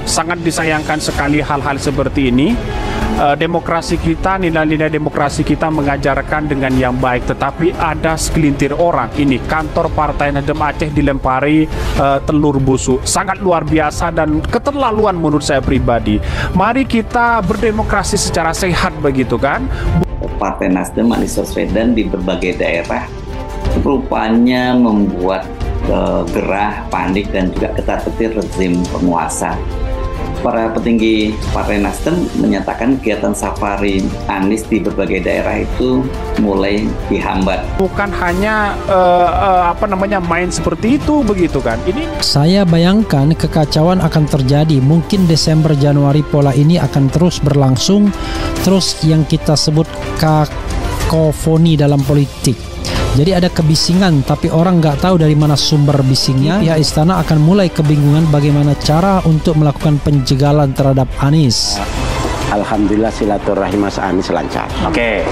sangat disayangkan sekali hal-hal seperti ini. Demokrasi kita, nilai-nilai demokrasi kita mengajarkan dengan yang baik, tetapi ada segelintir orang ini kantor Partai Nasdem Aceh dilempari telur busuk, sangat luar biasa dan keterlaluan menurut saya pribadi. Mari kita berdemokrasi secara sehat begitu kan. Partai Nasdem Anies Baswedan di berbagai daerah rupanya membuat gerah, panik dan juga ketar-ketir rezim penguasa. Para petinggi Partai Nasdem menyatakan kegiatan safari Anies di berbagai daerah itu mulai dihambat. Bukan hanya main seperti itu begitu kan. Ini saya bayangkan kekacauan akan terjadi. Mungkin Desember Januari pola ini akan terus berlangsung. Terus yang kita sebut kakofoni dalam politik. Jadi ada kebisingan, tapi orang nggak tahu dari mana sumber bisingnya. Pihak istana akan mulai kebingungan bagaimana cara untuk melakukan penjegalan terhadap Anies. Alhamdulillah silaturahim Mas Anies lancar. Oke.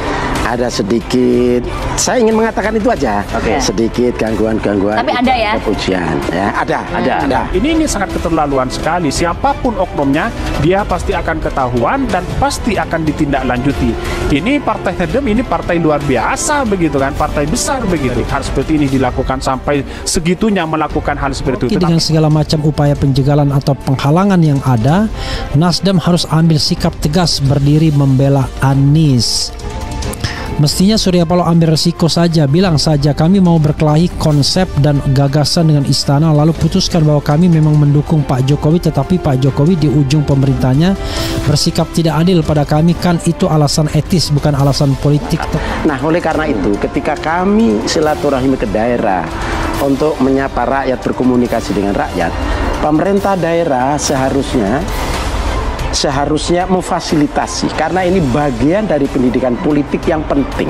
Ada sedikit, saya ingin mengatakan itu aja. Sedikit gangguan-gangguan. Tapi ada ya? Kepujian. Ya, ada. Ini sangat keterlaluan sekali. Siapapun oknumnya, dia pasti akan ketahuan dan pasti akan ditindaklanjuti. Ini Partai Nasdem, ini partai luar biasa begitu kan, partai besar begitu. Hal seperti ini dilakukan sampai segitunya melakukan hal seperti itu. Dengan segala macam upaya penjegalan atau penghalangan yang ada, Nasdem harus ambil sikap tegas berdiri membela Anies. Mestinya Surya Paloh ambil resiko saja, bilang saja kami mau berkelahi konsep dan gagasan dengan istana, lalu putuskan bahwa kami memang mendukung Pak Jokowi, tetapi Pak Jokowi di ujung pemerintahnya bersikap tidak adil pada kami, kan itu alasan etis bukan alasan politik. Nah, oleh karena itu ketika kami silaturahmi ke daerah untuk menyapa rakyat, berkomunikasi dengan rakyat, pemerintah daerah seharusnya memfasilitasi, karena ini bagian dari pendidikan politik yang penting.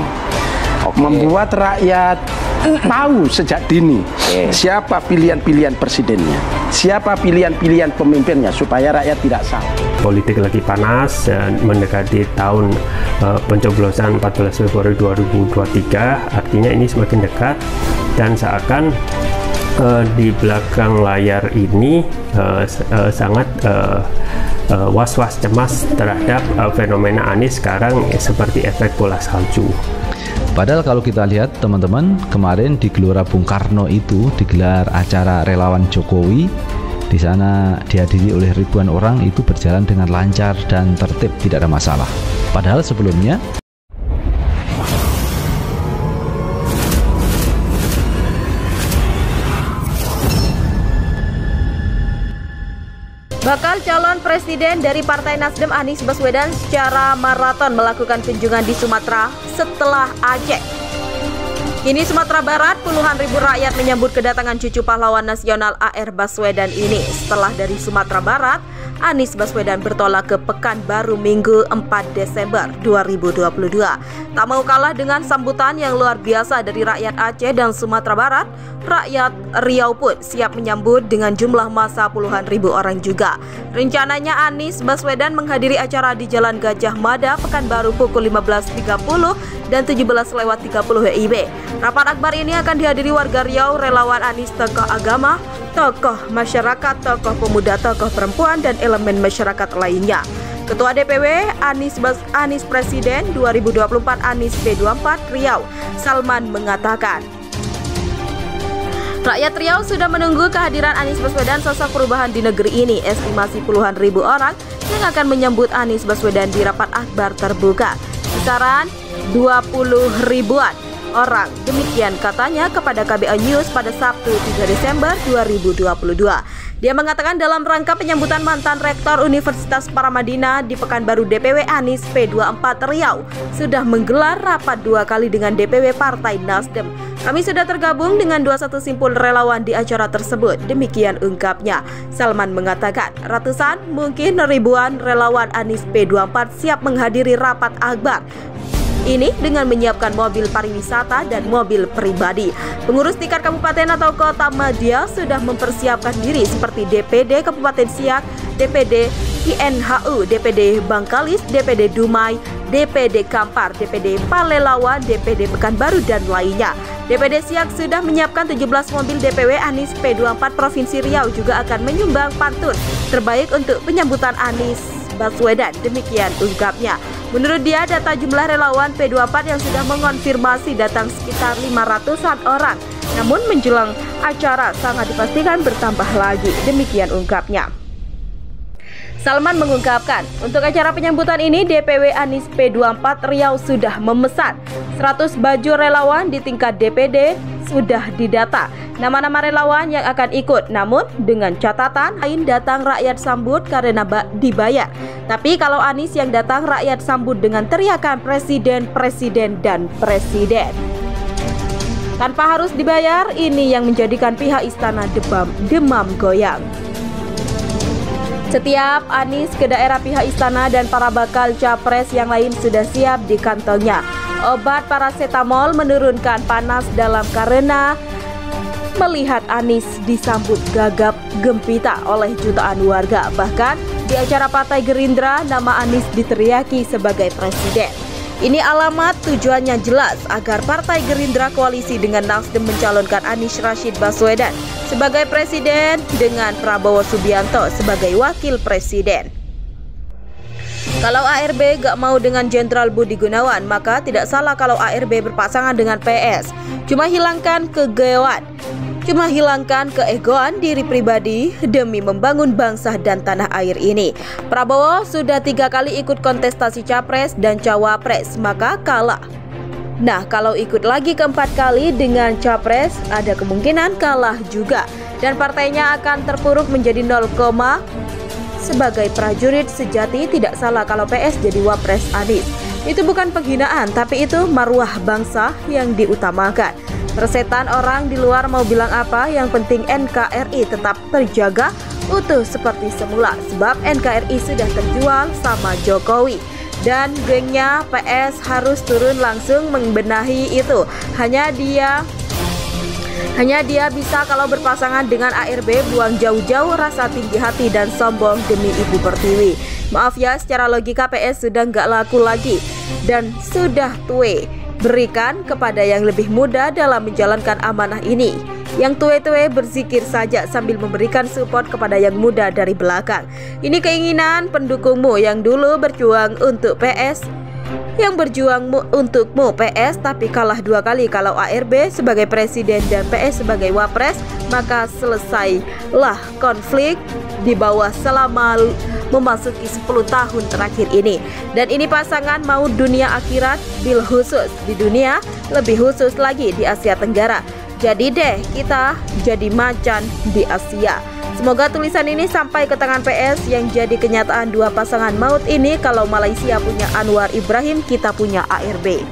Membuat rakyat tahu sejak dini siapa pilihan-pilihan presidennya, siapa pilihan-pilihan pemimpinnya, supaya rakyat tidak salah. Politik lagi panas dan mendekati tahun pencoblosan 14 Februari 2023, artinya ini semakin dekat dan seakan di belakang layar ini sangat was-was cemas terhadap fenomena Anies sekarang seperti efek bola salju. Padahal kalau kita lihat teman-teman, kemarin di Gelora Bung Karno itu digelar acara relawan Jokowi. Di sana dihadiri oleh ribuan orang, itu berjalan dengan lancar dan tertib, tidak ada masalah. Padahal sebelumnya Bakal calon presiden dari Partai Nasdem Anies Baswedan secara maraton melakukan kunjungan di Sumatera setelah Aceh. Kini Sumatera Barat, puluhan ribu rakyat menyambut kedatangan cucu pahlawan nasional AR Baswedan ini. Setelah dari Sumatera Barat, Anies Baswedan bertolak ke Pekanbaru Minggu 4 Desember 2022. Tak mau kalah dengan sambutan yang luar biasa dari rakyat Aceh dan Sumatera Barat, rakyat Riau pun siap menyambut dengan jumlah massa puluhan ribu orang juga. Rencananya Anies Baswedan menghadiri acara di Jalan Gajah Mada, Pekanbaru pukul 15.30 dan 17.30 WIB. Rapat akbar ini akan dihadiri warga Riau, relawan Anies, tokoh agama, tokoh masyarakat, tokoh pemuda, tokoh perempuan, dan elemen masyarakat lainnya. Ketua DPW Anies Presiden 2024 Anies P24 Riau, Salman, mengatakan rakyat Riau sudah menunggu kehadiran Anies Baswedan, sosok perubahan di negeri ini. Estimasi puluhan ribu orang yang akan menyambut Anies Baswedan di rapat akbar terbuka. Kisaran 20 ribuan orang. Demikian katanya kepada KBO News pada Sabtu 3 Desember 2022. Dia mengatakan dalam rangka penyambutan mantan Rektor Universitas Paramadina di Pekanbaru, DPW Anies P24 Riau sudah menggelar rapat 2 kali dengan DPW Partai Nasdem. Kami sudah tergabung dengan 21 simpul relawan di acara tersebut. Demikian ungkapnya. Salman mengatakan ratusan, mungkin ribuan relawan Anies P24 siap menghadiri rapat akbar ini dengan menyiapkan mobil pariwisata dan mobil pribadi. Pengurus tingkat kabupaten atau kota media sudah mempersiapkan diri seperti DPD Kabupaten Siak, DPD INHU, DPD Bangkalis, DPD Dumai, DPD Kampar, DPD Palelawan, DPD Pekanbaru, dan lainnya. DPD Siak sudah menyiapkan 17 mobil DPW Anies P24 Provinsi Riau juga akan menyumbang pantun terbaik untuk penyambutan Anies Baswedan. Demikian ungkapnya. Menurut dia, data jumlah relawan P24 yang sudah mengonfirmasi datang sekitar 500-an orang. Namun menjelang acara sangat dipastikan bertambah lagi. Demikian ungkapnya. Salman mengungkapkan, untuk acara penyambutan ini DPW Anies P24 Riau sudah memesan 100 baju relawan di tingkat DPD sudah didata. Nama-nama relawan yang akan ikut, namun dengan catatan lain datang rakyat sambut karena dibayar. Tapi kalau Anies yang datang rakyat sambut dengan teriakan presiden, presiden, dan presiden. Tanpa harus dibayar, ini yang menjadikan pihak istana demam goyang. Setiap Anies ke daerah, pihak istana dan para bakal capres yang lain sudah siap di kantongnya. Obat paracetamol menurunkan panas dalam karena melihat Anies disambut gagap gempita oleh jutaan warga. Bahkan di acara Partai Gerindra, nama Anies diteriaki sebagai presiden. Ini alamat tujuannya jelas agar Partai Gerindra koalisi dengan Nasdem mencalonkan Anies Rashid Baswedan sebagai presiden dengan Prabowo Subianto sebagai wakil presiden. Kalau ARB gak mau dengan Jenderal Budi Gunawan, maka tidak salah kalau ARB berpasangan dengan PS. Cuma hilangkan keegoan diri pribadi demi membangun bangsa dan tanah air ini. Prabowo sudah 3 kali ikut kontestasi capres dan cawapres, maka kalah. Nah, kalau ikut lagi keempat kali dengan capres, ada kemungkinan kalah juga. Dan partainya akan terpuruk menjadi 0, sebagai prajurit sejati tidak salah kalau PS jadi wapres Anies. Itu bukan penghinaan, tapi itu marwah bangsa yang diutamakan. Persetan orang di luar mau bilang apa, yang penting NKRI tetap terjaga utuh seperti semula. Sebab NKRI sudah terjual sama Jokowi. Dan gengnya PS harus turun langsung membenahi itu. Hanya dia bisa kalau berpasangan dengan ARB, buang jauh-jauh rasa tinggi hati dan sombong demi Ibu Pertiwi. Maaf ya, secara logika PS sudah nggak laku lagi dan sudah tue. Berikan kepada yang lebih muda dalam menjalankan amanah ini. Yang tue-tue berzikir saja sambil memberikan support kepada yang muda dari belakang. Ini keinginan pendukungmu yang dulu berjuang untuk PS, yang berjuang untukmu PS, tapi kalah 2 kali kalau ARB sebagai presiden dan PS sebagai wapres, maka selesailah konflik di bawah selama memasuki 10 tahun terakhir ini. Dan ini pasangan mau dunia akhirat, bil khusus di dunia, lebih khusus lagi di Asia Tenggara. Jadi deh kita jadi macan di Asia. Semoga tulisan ini sampai ke tangan PS yang jadi kenyataan 2 pasangan maut ini. Kalau Malaysia punya Anwar Ibrahim, kita punya ARB.